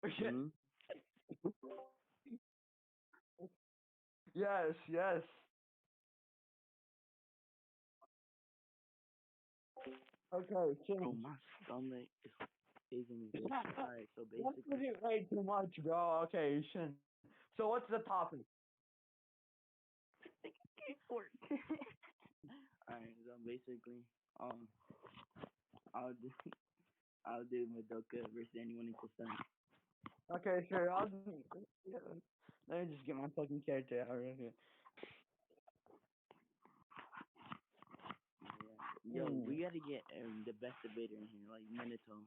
Hmm. Yes, yes. Okay, Bro, change. my stomach is in this. Alright, so That's basically, pretty way too much, bro. Okay, Shin. So what's the topic? Kfork. Alright, so basically, um, I'll do I'll do Madoka versus anyone equals ten. Okay, sure. Yeah. Let me just get my fucking character out right here. Yeah. Yo, we gotta get the best debater in here, like Minato.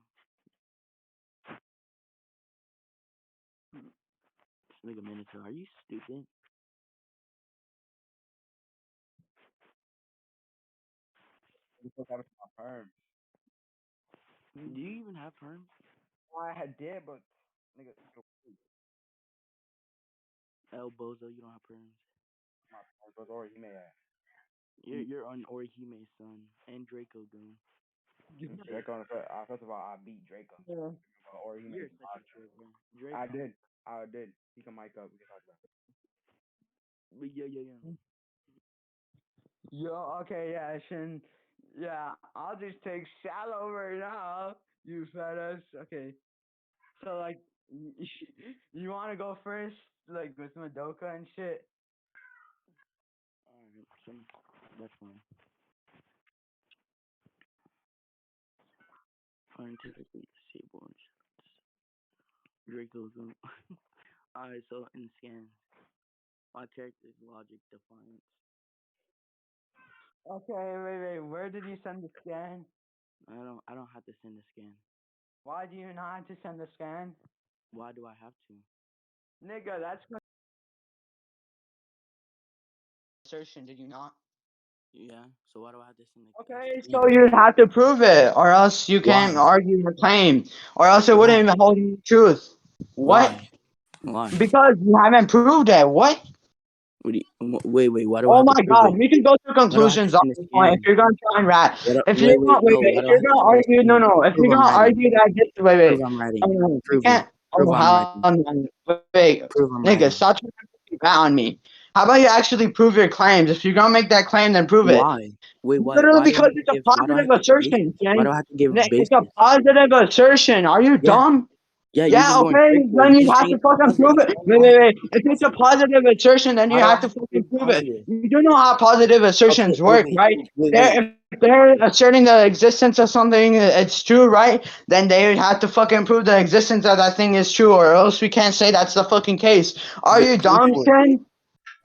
Nigga Minato, are you stupid? You took out my perm. Do you even have perms? I had did, but nigga, El Bozo, you don't have perms. my perm was already made. You're on Orihime's son and Draco goon. Draco, first of all, I beat Draco. Yeah. Or he You're made such a troll, bro. Draco. I did. I did. He can mic up. We can talk about it. But yeah. Yo, okay, yeah, Shin. Yeah, I'll just take shallow right now. You fed us. Okay. So, like, you want to go first? Like, with Madoka and shit? Alright, so that's fine. Scientifically disabled. Draco goon. Alright, so in scan, my character is logic defiance. Okay, wait. Where did you send the scan? I don't have to send a scan. Why do you not have to send the scan? Why do I have to? Nigga, that's assertion, did you not? Yeah, so why do I have to send a Okay, scan? so you'd have to prove it, or else you can't Why? argue your claim, or else it wouldn't Why? even hold you truth. What? Why? Why? Because you haven't proved it. What? What do wait, why do I Oh have to my prove God, it? we can go to Why do I have to conclusions on send a this point. If scan? you're gonna try and rat, if you're Wait, gonna no, why if do I you're have to gonna send a argue, scan? no, if Prove you're I'm gonna ready. argue that this, Prove I'm ready. no, you Prove it. can't. Prove Oh I'm hell, ready. no, wait, Prove I'm nigga, ready. stop trying to rat on me. How about you actually prove your claims? If you're gonna make that claim, then prove it. Why? Wait, why? Literally Why do I because have to it's a give? Why do I positive have to give basis? assertion, Why Jen. do I have to give It's a basis? positive assertion. Are you Yeah, dumb? yeah. You're Yeah, just going okay, circles. then You're you have saying to it's a fucking positive. prove it. Explain why I have Wait. to If give it's a positive. positive assertion, then you Why do I have to have to fucking give prove it. positive? You do know how positive Okay, assertions work, right? wait. If they're asserting the existence of something, it's true, right? Then they would have to fucking prove the existence of that thing is true, or else we can't say that's the fucking case. Are Wait, you K dumb, four, Shin?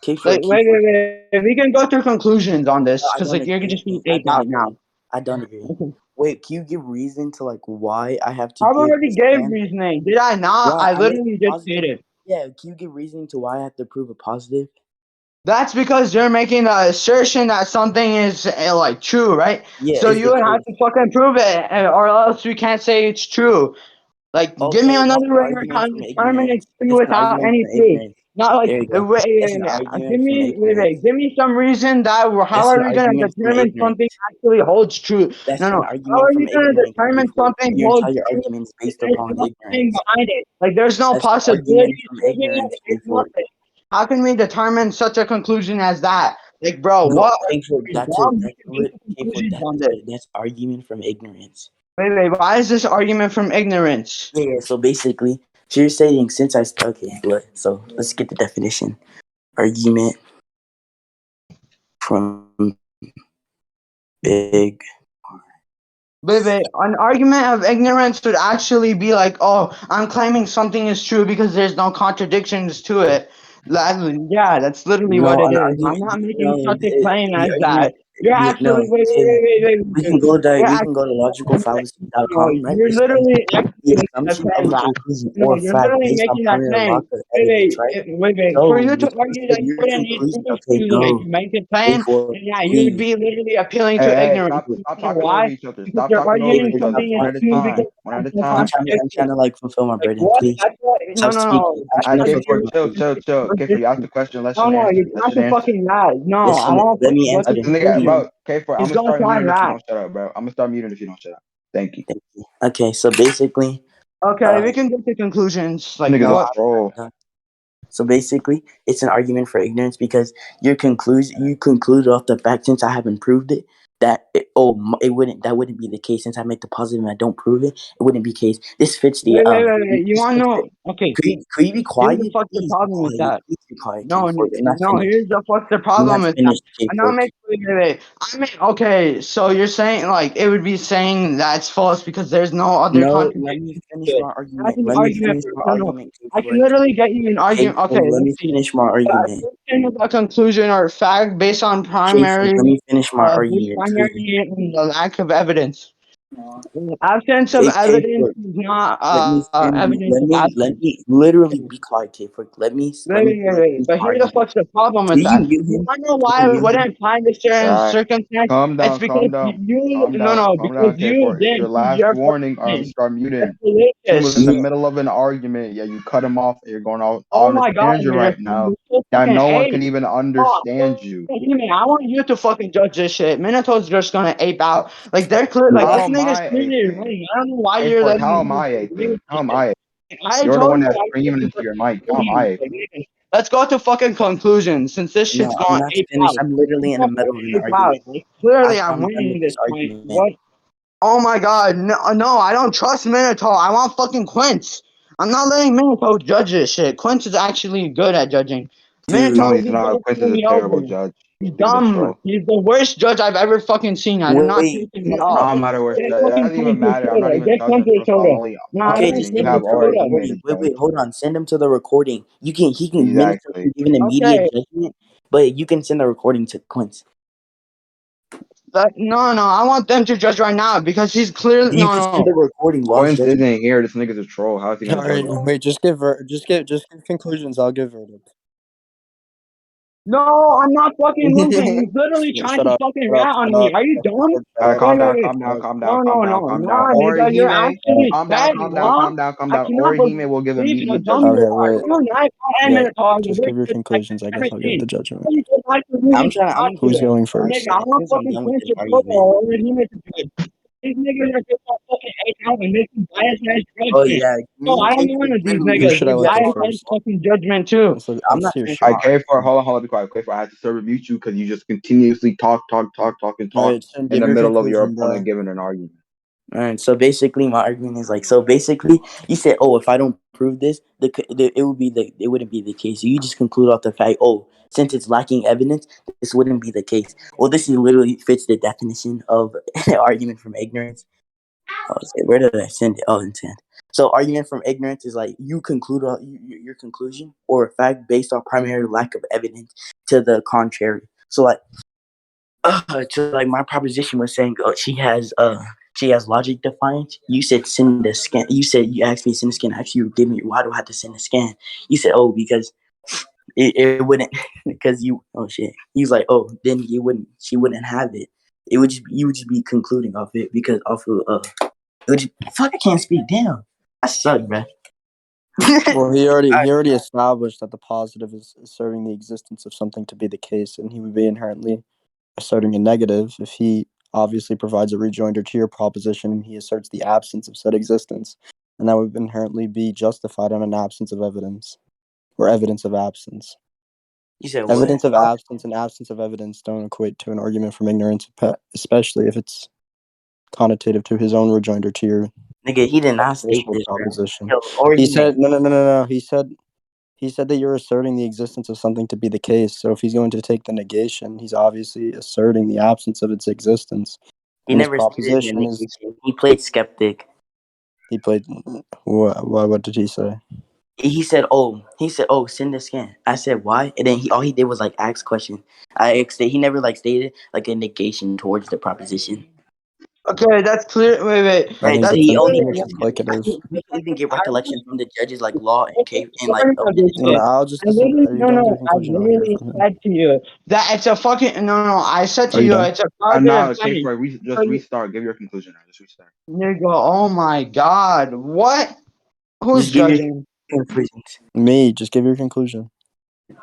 K Like, four, K four. wait. We can go through conclusions on this, I because, don't like, you're agree. just being I ate don't out now. agree. I don't agree. Okay. Wait, can you give reason to like why I have to I give already this gave scan? reasoning. Did I not? Why I I made literally a just positive? stated. Yeah, can you give reasoning to why I have to prove a positive? That's because you're making the assertion that something is like true, right? Yeah, So it's you the would have truth. to fucking prove it, or else we can't say it's true. Like, give me Okay, that's another an way to argument from determine it's ignorance. true It's an without argument any from proof. ignorance. Not like, There you go. It's an give argument from me, ignorance. give me some reason that how That's are an we gonna argument from determine something ignorance. actually holds true? That's No. an How are argument from you gonna ignorance. determine Before something your holds entire true argument is if based there's upon nothing ignorance. behind it? Like, there's no That's an argument possibility from proving it. ignorance, It's K4. nothing. How can we determine such a conclusion as that? Like, bro, No, what? K4. Are you dumb? We That's can get what to K4. conclusions on this. That's argument from ignorance. Wait. Why is this argument from ignorance? Yeah. So basically, so you're saying since okay, so let's get the definition. Argument from big. An argument of ignorance would actually be like, oh, I'm claiming something is true because there's no contradictions to it. Yeah, that's literally what No, it an is. I'm argument. not making No, such a claim the as argument. that. You're No, actually, okay. We can wait. go You're we can actually, go to no, logicalfallacy.com, right? you're It says literally the executing a assumption of claim a that. conclusion No, or you're fact literally based on making that primary claim. law of evidence, right? For So you to you argue said that you your wouldn't need conclusion. proof Okay, to like go. make a A claim, for then yeah, you would please. be literally appealing to Hey, ignorance. stop You know talking over why? each other. Because Stop you're talking Okay, over arguing each wait, other. that's something One is at fine. a true That's because time. fine. One at a there's no time. I'm trying to contradiction. like fulfill my Like burden, what? please. That's what? Stop speaking. No. I'm That's trying I to because K fulfill for my you're chill, burden. chill, chill. K for you ask the resisting. question. Let No, Shin answer. you Let have Shin to answer. fucking lie. No, I Listen, want to let fucking me go answer to I this, just nigga, please. conclusion. bro. K for I'm He's gonna gonna start try and muting if you lie. don't shut up, bro. I'm gonna start muting if you don't shut up. Thank you. Thank you. Okay, so basically, Okay, we can get to conclusions. Like Nigga's a No, what? troll. so basically, it's an argument for ignorance because you conclude off the fact since I haven't proved it it wouldn't that wouldn't be the case since I make the positive and I don't prove it. It wouldn't be the case. This fits the Wait. You this want to fits the, know? Okay, could you be here's the quiet? fuck the Please be problem with quiet. that. Please be quiet, No, Kfork. I'm not no. finished. Here's the fuck the I'm not problem with that. finished, I'm not Kfork. making. Wait. I mean, okay. So you're saying like it would be saying that's false because there's no other No, let contradiction me to finish it. my That's argument. an Let me argument. finish my No. argument, I can Kfork. literally get you an argument. Okay, Let let's me see. finish my argument. A conclusion or fact based on Kfork, primary, let me finish my based argument, please. primarily on the lack of evidence. Absence of evidence Kfork, is not evidence let of let absence. me literally be quiet, Kfork. Let me Wait. finish But my here the argument. fuck's the problem with Can you that. mute You him? wanna know Can why you I mute him? wouldn't find a certain Alright. circumstance? Calm It's down, because calm down. you, Calm down. Calm because down, you Kfork. It's your didn't prove last your warning. I'm gonna point. start That's muting. Shin was in malicious. the Yeah. middle of an argument. Yeah, you cut him off. You're going out Oh on this my god, tangent man, right now. you're so Yeah, fucking no one ape. can even Oh, understand you. man, I want you to fucking judge this shit. Minato's just gonna ape out. Like they're clear. Like How this am nigga's I clearly aping? running. I don't know why you're Kfork, letting how him am do I this weird aping? How am shit. I? I You're the told one you that's I screaming fucking into your mic. How am I aping? let's go to fucking conclusions since this No, shit's I'm going not ape finished. out. I'm literally It's in the gonna middle of fucking an ape out. argument. Like, clearly I'm I'm done winning with this this point. argument. What? Oh my god, no, I don't trust Minato. I want fucking Quince. I'm not letting Minato judge this shit. Quince is actually good at judging. Dude, No, Minato he's is just not. gonna Quince screw is a me terrible over. judge. He's Nigga's a dumb. troll. He's the worst judge I've ever fucking seen. I do not wait. take him at No, all. I'm not a worst Get judge. It fucking doesn't even Quince's matter. I'm not soda. even Get judging Quince's first of all. I'm soda. only No, I Okay, want arguing. just You send him have Quince's to the already soda. been recording. a Wait, judge. hold on. Send him to the recording. He can Minato Exactly. can give an immediate Okay. judgment, but you can send the recording to Quince. No. I want them to judge right now because he's clearly You can send no. the recording while he's Quince judging. isn't here. This nigga's a troll. How is he All gonna right, judge us? wait. Just give conclusions. I'll give verdict. No, I'm not fucking losing. He's literally trying Shut to up. fucking Shut up. rat on Shut me. up. Are you dumb? All right, Shut up. calm down, Wait. calm down, calm down, No, calm down, calm down. nah, nigga, you're Orihime, actually calm down, fat, calm down, huh? calm down, calm I down. cannot Orihime will give believe how immediate dumb you judgment. Okay, are. wait. You're not a Yeah, minute tall. You're just give your just like conclusions. I guess I've I'll give seen. the judgment. You just like to really I'm talk gonna Who's to it. finish going my first? Nigga, I argument want since I'm fucking done with finish this your argument. football and he makes it good. These niggas are just like fucking eight out and making biased ass Oh judgment. yeah, No, me and I don't Kfork want to these literally Who niggas. should I They're agree let on go biased that. ass first? fucking judgment too. I'm Let's not hear finished All my Shin. right, K4, argument. hold on, be quiet. K4, I have to sort of mute you because you just continuously All talk right, Shin, in give the your middle of your conclusion, opponent bro. giving an argument. All right, so basically, my argument is like, so basically, you said, oh, if I don't prove this, it wouldn't be the case. So you just conclude off the fact, oh, since it's lacking evidence, this wouldn't be the case. Well, this is literally fits the definition of argument from ignorance. Oh, shit, where did I send it? Oh, intent. So argument from ignorance is like you conclude your conclusion or a fact based on primary lack of evidence to the contrary. So like my proposition was saying, she has logic defiance. You said send a scan. You said you asked me to send a scan. Actually, you give me why do I have to send a scan? You said because it wouldn't because you oh shit. He was like then you wouldn't she wouldn't have it. It would just you would just be concluding off it because off of it would just, fuck I can't speak down. I suck, bro. Well, he already established that the positive is asserting the existence of something to be the case, and he would be inherently asserting a negative if he obviously provides a rejoinder to your proposition and he asserts the absence of said existence, and that would inherently be justified on an absence of evidence or evidence of absence. You said what? Evidence of absence and absence of evidence don't equate to an argument from ignorance, especially if it's connotative to his own rejoinder to your Nigga, he did not state initial this, bro. proposition. Yo, or He he may. said no. He said that you're asserting the existence of something to be the case. So if he's going to take the negation, he's obviously asserting the absence of its existence. He And his never stated the proposition is negation. He played skeptic. he played. What did he say? He said, oh, send the scan. I said, why? And then all he did was like ask questions. I asked it. He never like stated like a negation towards the proposition. Okay, that's clear. Wait. I Right. think So That's that's he only clearly. implicative. we can even get recollection from the judges like law and cave and like Learn about this shit. I'll just I listen. literally, Are you done with your I conclusion? I'll hear literally from him. said to you that it's a fucking no. I said Are to you you done? it's a And positive now, claim. K4, just restart. Give your conclusion now. Just restart. Nigga, oh my god, what? Who's just give your judging? conclusions. Me. Just give your conclusion.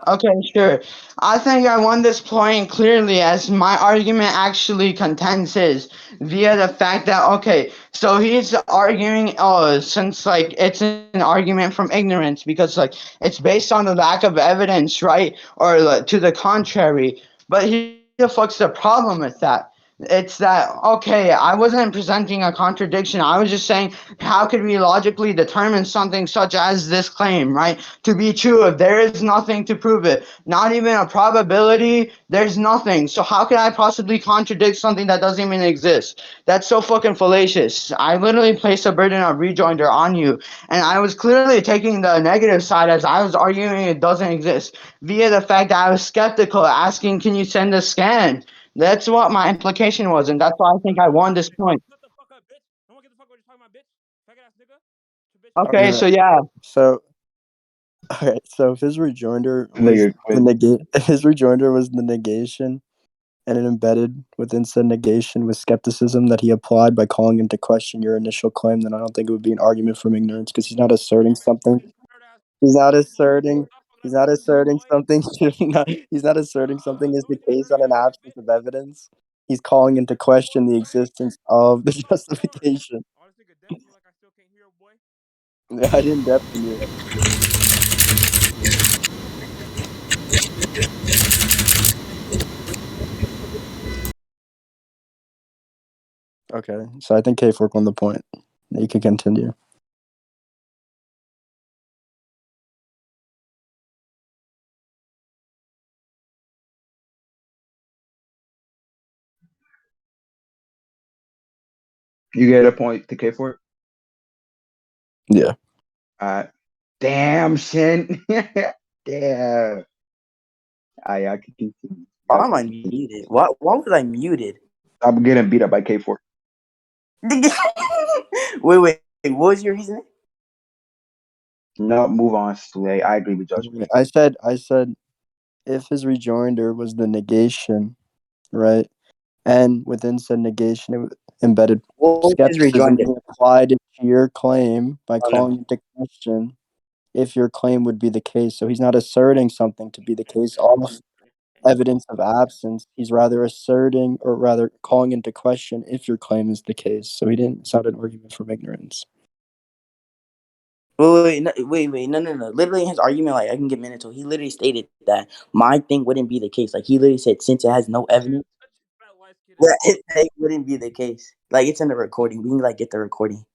Okay, sure. I think I won this point clearly as my argument actually contends his via the fact that, okay, so he's arguing, since like it's an argument from ignorance because like it's based on the lack of evidence, right? Or like, to the contrary. But here the fuck's the problem with that. It's that, okay, I wasn't presenting a contradiction. I was just saying, how could we logically determine something such as this claim, right, to be true if there is nothing to prove it? Not even a probability, there's nothing. So how could I possibly contradict something that doesn't even exist? That's so fucking fallacious. I literally placed a burden of rejoinder on you, and I was clearly taking the negative side as I was arguing it doesn't exist via the fact that I was skeptical, asking, can you send a scan? That's what my implication was, and that's why I think I won this point. Shut the fuck up, bitch. No one get the fuck what you're talking about, bitch. Faggot ass nigga. Your bitch ass Okay, nigga. so Alright, yeah. so alright, so if his rejoinder was Nigga the quit. if his rejoinder was the negation, and it embedded within said negation was skepticism that he applied by calling into question your initial claim, then I don't think it would be an argument from ignorance because he's not asserting something. He's not asserting. Stop fucking He's around not with me, asserting boy. something. He's not asserting something is Don't the be taking case her on an nigga, absence bitch. of evidence. He's calling into question the Boy, existence of the shut the door. justification. Oh, this nigga deaf me like I still can't hear, boy. I didn't deafen you. Fucking deaf me. Okay, so I think Kfork won the point. You can continue. You get a point to K for it? Yeah. Damn, Shin. Damn. I can continue. Why Y'all am can I continue. muted? Why was I muted? I'm getting beat up by K4. Wait. What was your reasoning? No, move on, Slay. I agree with judgment. I said if his rejoinder was the negation, right? And within said negation, it embedded What was his skepticism rejoinder? being applied into your claim by Oh no. calling into question if your claim would be the case. So he's not asserting something to be the case off evidence of absence. He's rather asserting, or rather calling into question if your claim is the case. So he didn't sound an argument from ignorance. No. Literally, in his argument, like I can get Minato. He literally stated that my thing wouldn't be the case. Like he literally said, since it has no evidence, Such a fat light skin that ass his nigga. thing wouldn't be the case. Like it's in the recording. We can like get the recording.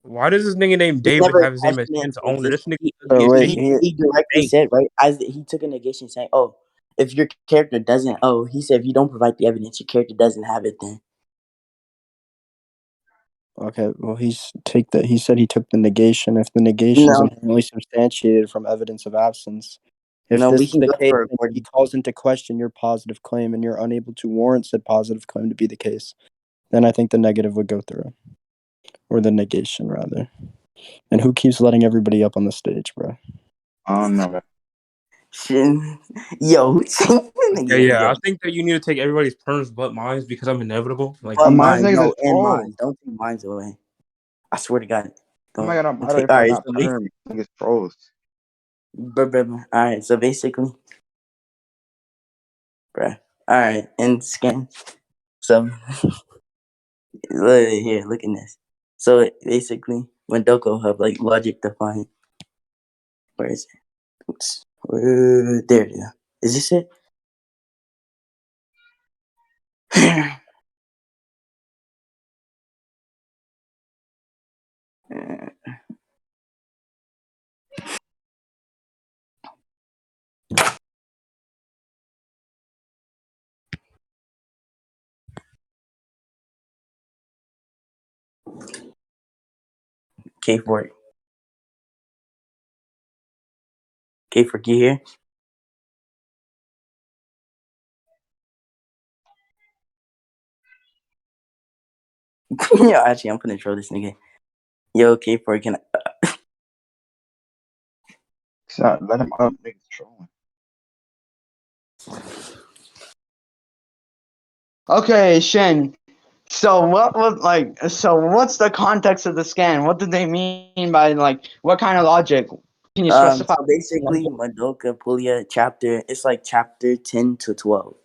Why does this nigga named He David never have his name as questioned Shin's the owner? existence. This nigga He, ugly Oh as wait, shit. he, He he directly bank. said right as he took a negation, saying, "Oh, if your character doesn't, oh, he said if you don't provide the evidence, your character doesn't have it. Then okay. Well, he said he took the negation. If the negation is no, inherently substantiated from evidence of absence, if no, this we is can the go to case, a and he recording. calls into question your positive claim, and you're unable to warrant said positive claim to be the case, then I think the negative would go through, or the negation rather. And who keeps letting everybody up on the stage, bro? I don't know. Shin, yo, Okay, yeah, yo, I think that you need to take everybody's perms but mine because I'm inevitable. Like but I'm My mine, niggas is no, and trolls. mine. Don't take mine away. I swear to God. Oh my god, I'm Don't out of take. here All for right, not so perm. Niggas trolls. all right, so basically, bruh. All right, and scan. So here, look at this. So basically, when Doko have like logic defined, where is it? Oops. There it is. Is this it? Kfork. Kfork, you here? Yo, actually, I'm gonna troll this nigga. Yo, Kfork, can I? So, let him up. Niggas trolling. Okay, Shin. So what was like? So what's the context of the scan? What did they mean by like? What kind of logic? Can you specify? So basically, Madoka Pulia chapter. It's like chapter 10 to 12.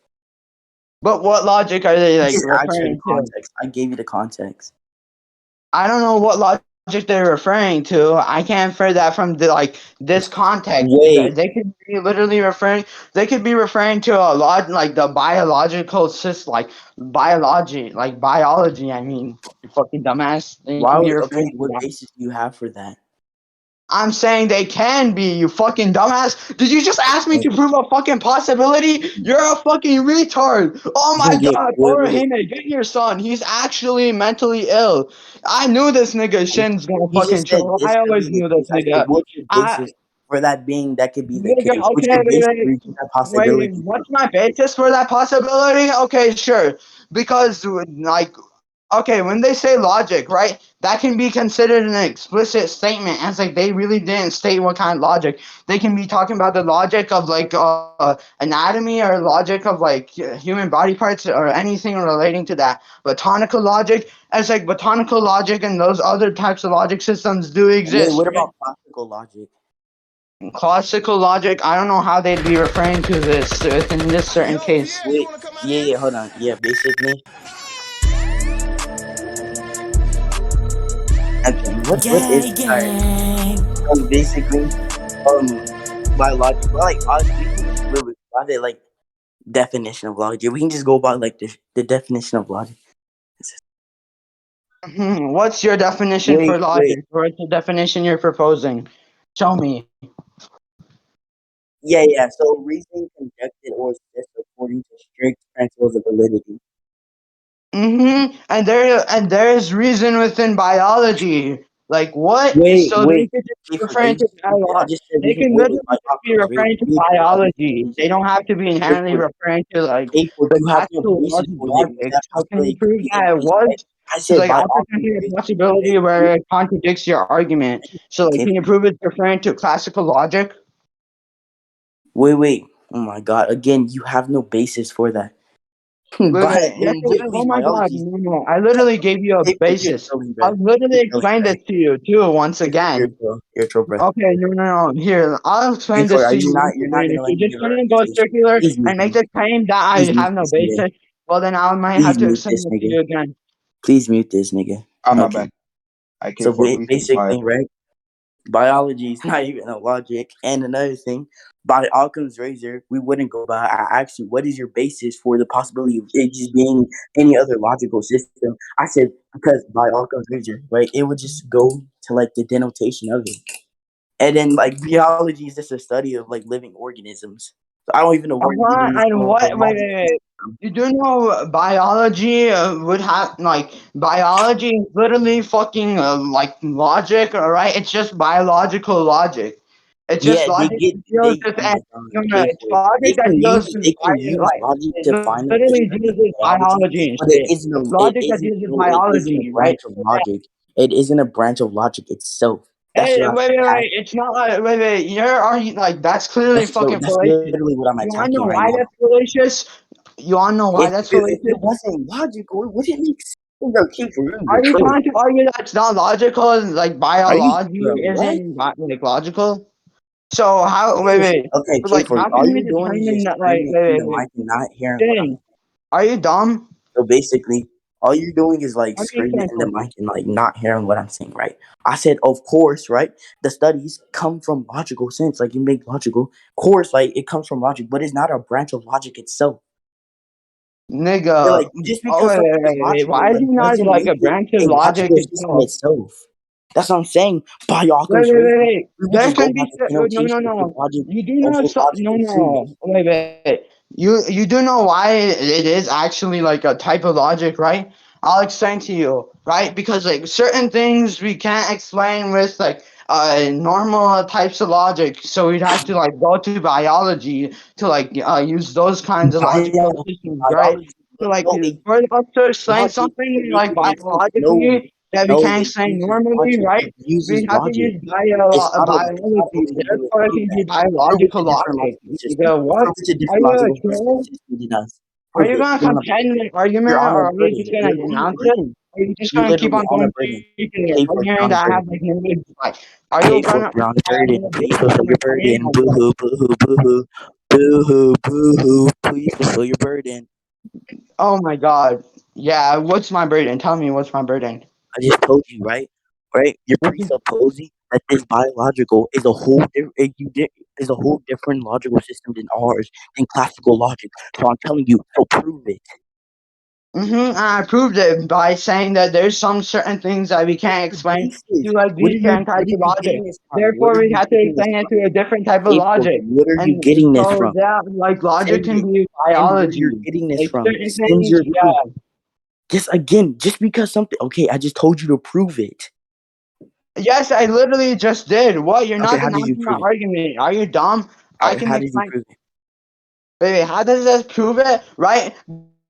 But what logic are they like Just add certain referring to? context. I gave you the context. I don't know what logic they're referring to. I can't infer that from the like this context. Wait, They could be literally referring. They could be referring to a lot like the biological system, like biology. I mean, you fucking dumbass. They why can be would referring okay? to What that. basis do you have for that? I'm saying they can be, you fucking dumbass. Did you just ask me Like, to prove a fucking possibility? You're a fucking retard. Oh my yeah, god, wait. Orihime, get your son. He's actually mentally ill. I knew this nigga Shin's gonna You fucking just said troll. this I could always be the knew this case. I said, nigga. what's your I, basis for that being that could be the nigga, case? What's okay, your basis for wait, reaching that wait, possibility? what's my basis for that possibility? Okay, sure. Because, like, okay, when they say logic, right, that can be considered an explicit statement, as like they really didn't state what kind of logic. They can be talking about the logic of like anatomy or logic of like human body parts or anything relating to that. Botanical logic, as like botanical logic and those other types of logic systems do Wait, exist, what right? about classical logic? Classical logic, I don't know how they'd be referring to this within this certain case. Wait, yeah, hold on. Yeah, basically, okay, what is alright? Basically, um, biological. Like, we can just really by the like definition of logic. We can just go by like the definition of logic. What's your definition for Wait. logic? What's the definition you're proposing? Show me. Yeah. So reasoning conducted or assessed according to strict principles of validity. And there is reason within biology. Like what? So they Wait. could just be Kfork, are referring you to stupid? I biology. just said we They can can go with literally my just be Occam's razor. referring to You have no biology. They basis. don't have to be inherently Kfork, referring to like Kfork, the you have no classical laws basis of for logic. that So can you possibility could prove be the that it case, was? right? I Because said like by I'll present Occam's you a razor. possibility where it contradicts your argument. So like, can you Kfork, prove it's referring to classical logic? wait. Oh my God! Again, you have no basis for that. Wait, yes, Literally, oh my god, biology is no. I literally gave you a Kfork, you're basis. trolling, I bro. literally You're trolling, explained bro. this to you too once You're a again. troll. You're a troll, bro. Okay, no. Here, I'll explain Kfork, this are to you you not? once You're not again. gonna If let you're me just give a gonna go refutation. circular Please mute and make me. the claim that I Please mute have no this nigga. basis, well then I might have Please to mute explain this it to nigga. you again. Please mute this nigga. Oh, my Okay. bad. I So can't for reason why. basically, right? Biology is not even a logic. And another thing, by Occam's razor, we wouldn't go by. I asked you, what is your basis for the possibility of it just being any other logical system? I said because by Occam's razor, right? It would just go to like the denotation of it. And then like biology is just a study of like living organisms. So I don't even know where you're getting this And what? Wait, logic wait, wait. You do know biology would have like biology is literally fucking like logic, all right? It's just biological logic. It's just Yeah, logic that deals with oh my god, it's Kfork. logic that deals with They can use like logic it to find out the literally truth deals in with biology, biology and but shit. It's logic that deals with it isn't a biology, right? branch of logic. It isn't a branch of logic itself. That's Hey, what I'm wait. attacking. It's not like, wait. Like, that's clearly fucking That's fallacious. literally what I'm You wanna know attacking right why now. that's fallacious? You wanna know why that's If it fallacious? wasn't logical, it wouldn't make sense. Bro, Kfork, you're Are you trolling. trying to argue that it's not logical and like Are you, biology bro? What? isn't like logical? So how, You just wait. okay, But like, Kfork. how All can we you're doing is determine just that, like, screaming in the mic and not hearing what I'm. Shin, are you dumb? So basically, all you're doing is like Let me screaming explain in the something. mic and like not hearing what I'm saying, right? I said, of course, right? The studies come from logical sense, like you make logical. Of course, like it comes from logic, but it's not a branch of logic itself. Yeah, Nigga, like just oh, because something is wait. logical, Why is like he not doesn't like make a it branch of a logic logical system itself? itself. That's what I'm saying. By Occam's razor, we would There just go can by be the no. denotation of No. logic You do know over so no logical truth. no. Wait. You do know why it is actually like a type of logic, right? I'll explain to you, right? Because like certain things we can't explain with like normal types of logic, so we'd have to like go to biology to like use those kinds of logical systems, right? Biology, So like no, it for us to explain logic to something make like it make sense. No, biologically that we can't it explain uses normally, logic. right? It We uses have to logic. use It's not biology. okay. You would Therefore, it prove can be that. Prove it's biological a different logic. logical system. Nigga, what? Prove it's a Are different you a logical troll? system than us. Are Prove you it. gonna Get on a contend an argument, You're on a or are you pudding. just gonna You're denounce it? running. Are you just You gonna keep literally on on a going burden. Kfork, arguing you're on a that I have burden. like no good like? Are you Kfork, gonna you're on a have burden. no Please good fulfill your opinion burden. or Boo what? hoo, boo hoo, boo hoo, boo hoo, boo hoo. Please fulfill your burden. Oh my god. Yeah, what's my burden? Tell me what's my burden. I just told you, right? Right? You're Okay. presupposing that this biological is a whole is a whole different logical system than ours, than classical logic. So I'm telling you, so prove it. I proved it by saying that there's some certain things that we can't The explain basis. through like these certain What types are of you logic. getting this from? What Therefore, are we you have to getting this explain it from? through a different type of Kfork, logic. what are you And getting this so from? that like logic Send can it. be Send where biology. you're getting this Like from. certain Send things, your proof. yeah. Just again, just because something. Okay, I just told you to prove it. Yes, I literally just did. What? You're Okay, not how did you denouncing my prove it? argument. Are you dumb? All I right, can how did you explain. prove it? Baby, how does this prove it? Right?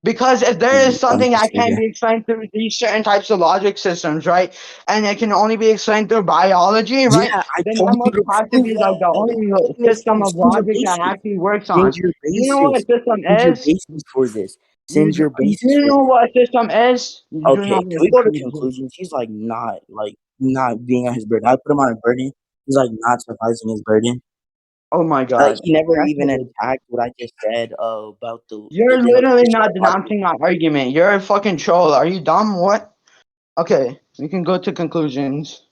Because if there is Dumb something ass that can't nigga. be explained through these certain types of logic systems, right? And it can only be explained through biology, right? Yeah, I Then that told you must to have to prove be that. like the Where are you only getting this system from? of Send your logic that basis. actually works Send on. your You know what basis. a system Send your is? basis for this. You, Send your do basis you for know this. what a system is? You do Okay, not can know we go to conclusion. conclusions? He's like not being on his burden. I put him on a burden. He's like not sufficing his burden. Oh my Like god. he never That's even weird. attacked what I just said about the You're literally denotation not by logic. denouncing my argument. You're a fucking troll. Are you dumb? What? Okay, we can go to conclusions.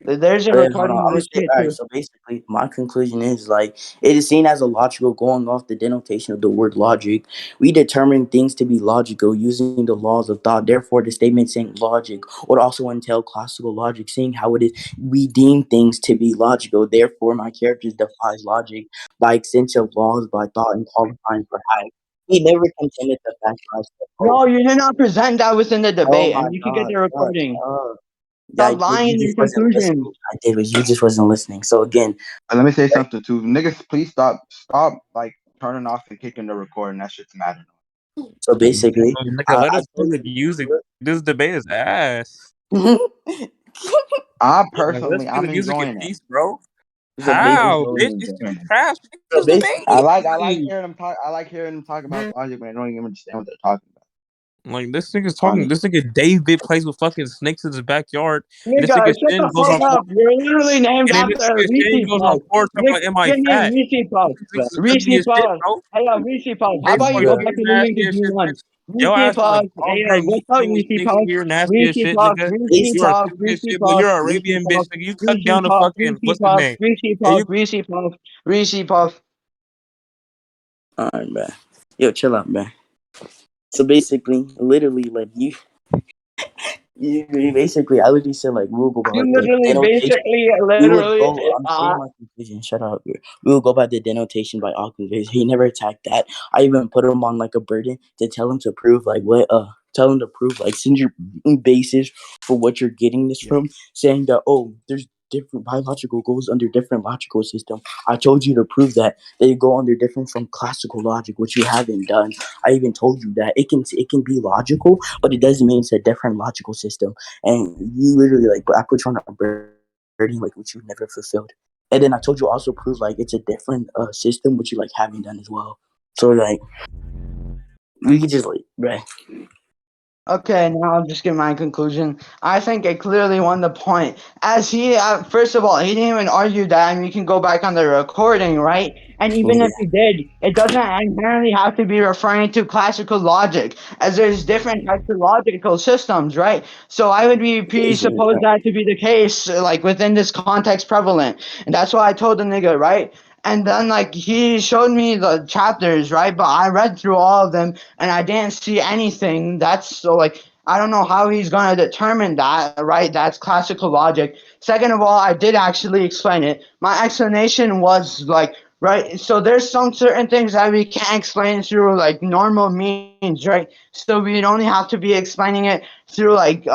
There's a But then hold on, recording I'm of gonna this say shit all right. too. So basically, my conclusion is like it is seen as a logical going off the denotation of the word logic. We determine things to be logical using the laws of thought. Therefore, the statement saying logic would also entail classical logic, seeing how it is we deem things to be logical. Therefore, my character defies logic by extensive laws, by thought, and qualifying for high. He never contended the fact that I said, No, you did not present that within the oh debate, my and you can get God, the shut recording. up. Yeah, I Stop did. lying You in just your wasn't conclusions. listening. I did, but you just wasn't listening. So again, Let me say right? something too. Niggas, please stop like turning off and kicking the recording. That shit's mad. So basically, Nigga, let I us told fucking you. use it. This debate is ass. I Like, let's personally, do I'm the music in enjoying it. peace, bro. so I'm How, basically, bitch? really This enjoying nigga's it. trash. so This basically, I like debate. hearing them talk. I like hearing them talk about logic, but I don't even understand what they're talking about. Like this nigga's talking. Honestly, This nigga David plays with fucking snakes in his backyard, and this Nigga, nigga shut Shin the goes fuck on, up. You're literally named and then this after nigga Shin Reese goes on Puff. tour talking Nick, about, "Am I your name fat?" Reese Puff. This nigga's Reese ugly as shit, Puff. bro. Hey, Reese Puff. How Bitch, about you you go over back here to living nasty to as shit, G1? bitch. Your Reese ass is a Puff. long Hey, hair what's up, Muslim. You Reese stink Puff? over here nasty as Reese shit, Puff. nigga. Reese You are basically, Puff. stupid as Reese shit, but Puff. you're a Reese Arabian bitch, Puff. nigga. You cut Reese down the Puff. fucking Reese what's his Puff. name? Reese And Puff. you Reese Puff. Reese Puff. alright, man. Yo, chill out, man. So basically, literally, like you basically, I literally said like we'll go by You like the literally, denotation. basically, We would literally, go. I'm saying my conclusion. Shut up. We will go by the denotation by all conclusions. He never attacked that. I even put him on like a burden to tell him to prove like what. Tell him to prove like send your basis for what you're getting this from. Saying that there's different biological goals under different logical system. I told you to prove that they go under different from classical logic, which you haven't done. I even told you that it can be logical, but it doesn't mean it's a different logical system. And you literally like, but I put you on a burden like which you never fulfilled. And then I told you also prove like it's a different system which you like haven't done as well. So like we could just like, bruh. okay, now I'll just give my conclusion. I think it clearly won the point. As he, first of all, he didn't even argue that, and we can go back on the recording, right? And even Yeah, if he did, it doesn't inherently have to be referring to classical logic, as there's different types of logical systems, right? So I would be basically, presuppose that to be the case, like within this context prevalent, and that's why I told the nigga, right? And then like he showed me the chapters, right? But I read through all of them and I didn't see anything. That's so like I don't know how he's gonna determine that, right? That's classical logic. Second of all, I did actually explain it. My explanation was like right. So there's some certain things that we can't explain through like normal means, right? So we'd only have to be explaining it through like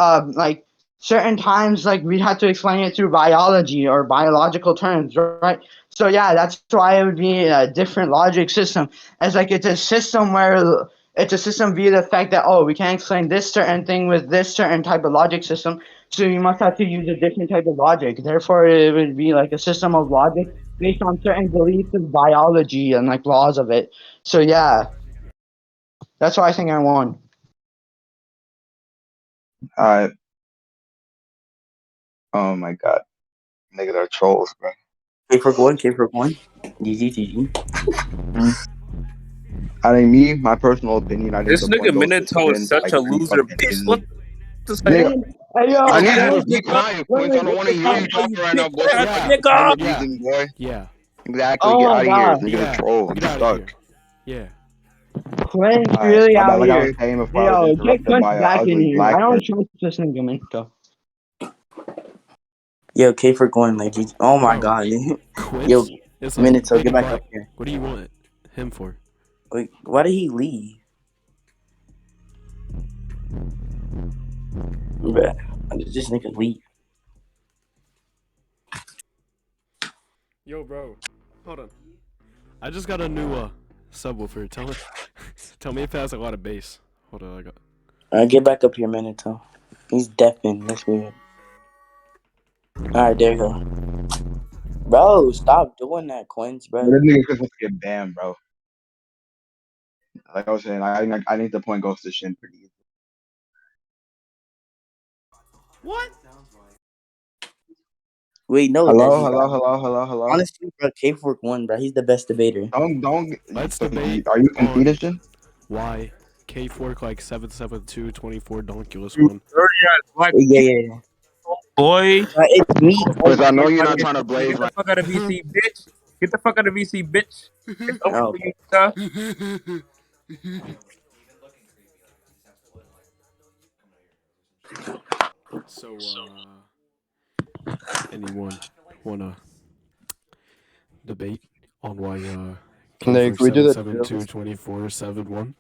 certain times like we had to explain it through biology or biological terms, right? So yeah, that's why it would be a different logic system. As like it's a system where it's a system via the fact that we can't explain this certain thing with this certain type of logic system, so you must have to use a different type of logic. Therefore, it would be like a system of logic based on certain beliefs of biology and like laws of it. So yeah, that's why I think I won. Uh, oh my god, niggas are trolls, bro. Kfork one. Kfork one. GG. I mean, me, my personal opinion, I think This the nigga point goes to Minato is Shin. such Like a he loser. fucking Bitch, what the fuck? nigga. Man, hey yo, I need you to Quince, be quiet, Quince. I don't want to hear you talk right now, boy. Ass Yeah. nigga. End the season, boy. Yeah. Exactly. Get oh my out of here. god, This nigga's a Yeah. troll. Get You out of suck. here. Yeah. Quince Alright, really my bad. out Like I was here. saying before, Hey I was yo, get interrupted Quince by an back in ugly here. I don't blackhead. trust this nigga, man. Go. Yo, Kfork one. Like GG. Oh my Bro. god. Yo, Quince is a Minato, get big back butt. up here. What do you want him for? Wait, why did he leave? Bruh, why did this nigga leave? Yo, bro. Hold on. I just got a new subwoofer. Tell me if it has a lot of bass. Hold on, I got. Get back up here, Minato. He's deafened. That's weird. Alright, there you go. Bro, stop doing that, Quince, bro. This nigga's supposed to get banned, bro. Like I was saying, I think the point goes to Shin pretty easy. What? Wait, no, Hello, Desi. hello, hello, hello, hello. Honestly, bro, Kfork won, bro. He's the best debater. Don't. Let's So debate are you on conceited, Shin? why Kfork like 772 24 Donkulus one. Dirty ass black Yeah. boy. It's me, Because I know Quince. you're not Get trying to blaze the my. fuck out of VC, bitch. Get the fuck out of VC, bitch. It's over Oh, for you, sir. So, anyone wanna debate on why Nick, Kfork can we do that drill? 772 24 71?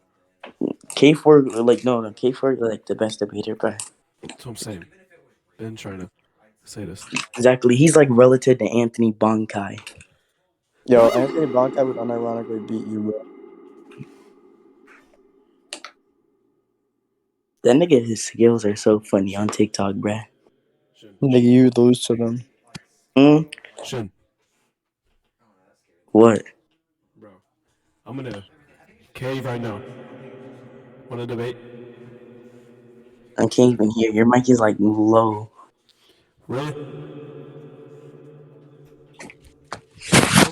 Kfork, like, no, Kfork, like, the best debater, bro. That's what I'm saying. Been trying to say this. Exactly. He's like relative to Anthony Bankai. Yo, Anthony Bankai would unironically beat you, bro. That nigga, his skills are so funny on TikTok, bruh. Shin. Nigga, you lose to them. Shin. What? Bro. I'm gonna cave right now. Wanna debate? I can't even hear. Your mic is like low. Really?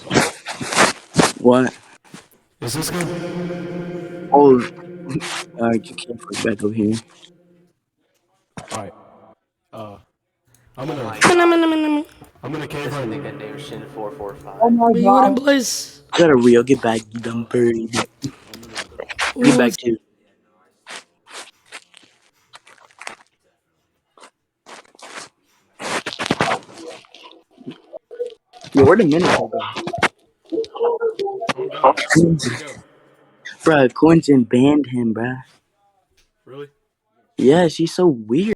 Hello? What? Is this good? Oh, you can't put back over here. Alright. I'm gonna I'm gonna cave This right now. nigga named Shin 445. Oh my Wait, you god. wouldn't place? Got a real. Get back, you dumb bird. I'm gonna Get Ooh, back too. Yo, where the minutes go? Oh god. Quincy, Where'd he go? bruh, Quincy banned him, bruh. Really? Yeah, she's so weird.